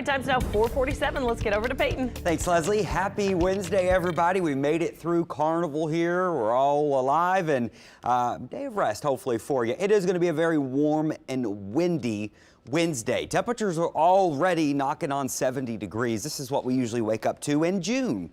Time's now 4:47. Let's get over to Peyton. Thanks, Leslie. Happy Wednesday, everybody. We made it through Carnival here. We're all alive and day of rest, hopefully, for you. It is going to be a very warm and windy Wednesday. Temperatures are already knocking on 70 degrees. This is what we usually wake up to in June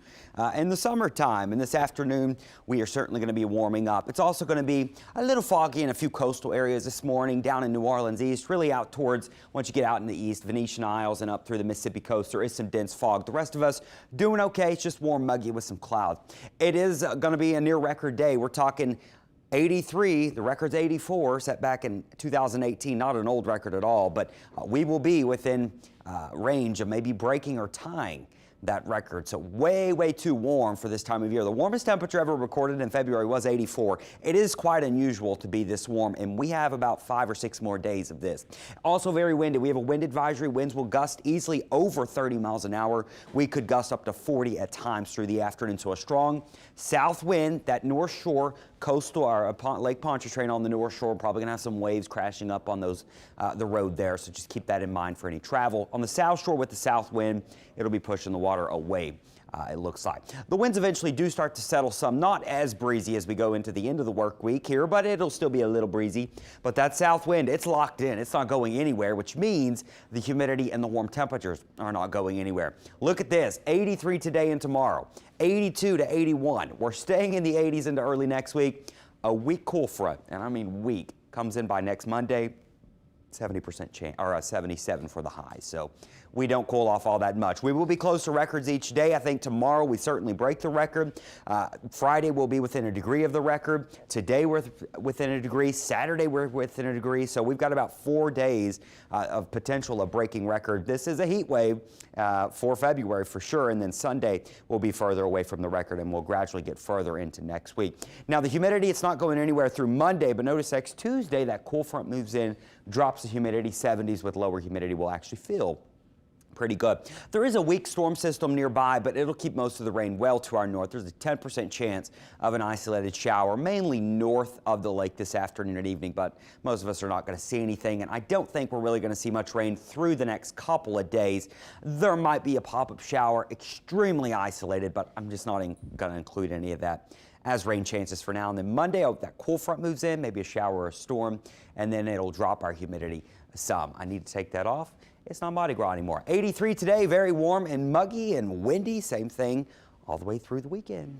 in the summertime. And this afternoon, we are certainly going to be warming up. It's also going to be a little foggy in a few coastal areas this morning down in New Orleans East, really out towards, once you get out in the east, Venetian Isles and up through the Mississippi coast, there is some dense fog. The rest of us doing okay. It's just warm, muggy with some clouds. It is going to be a near record day. We're talking 83, the record's 84, set back in 2018, not an old record at all, but we will be within range of maybe breaking or tying that record. So way, way too warm for this time of year. The warmest temperature ever recorded in February was 84. It is quite unusual to be this warm, and we have about 5 or 6 more days of this. Also very windy. We have a wind advisory. Winds will gust easily over 30 miles an hour. We could gust up to 40 at times through the afternoon. So a strong south wind, that North Shore coastal or Lake Pontchartrain on the North Shore, probably going to have some waves crashing up on those the road there, so just keep that in mind for any travel. On the South Shore with the south wind, it'll be pushing the water away. It looks like. The winds eventually do start to settle some, not as breezy as we go into the end of the work week here, but it'll still be a little breezy. But that south wind, it's locked in. It's not going anywhere, which means the humidity and the warm temperatures are not going anywhere. Look at this, 83 today and tomorrow, 82 to 81. We're staying in the 80s into early next week. A weak cool front, and I mean weak, comes in by next Monday. 70% chance, or 77 for the high. So we don't cool off all that much. We will be close to records each day. I think tomorrow we certainly break the record. Friday we'll be within a degree of the record. Today we're within a degree. Saturday we're within a degree. So we've got about 4 days of potential of breaking record. This is a heat wave for February for sure. And then Sunday will be further away from the record, and we'll gradually get further into next week. Now the humidity, it's not going anywhere through Monday, but notice next Tuesday that cool front moves in, drops the humidity. 70s with lower humidity will actually feel pretty good. There is a weak storm system nearby, but it'll keep most of the rain well to our north. There's a 10% chance of an isolated shower, mainly north of the lake this afternoon and evening, but most of us are not going to see anything, and I don't think we're really going to see much rain through the next couple of days. There might be a pop-up shower, extremely isolated, but I'm just not going to include any of that as rain chances for now. And then Monday, that cool front moves in, maybe a shower or a storm, and then it'll drop our humidity some. I need to take that off. It's not Mardi Gras anymore. 83 today, very warm and muggy and windy. Same thing all the way through the weekend.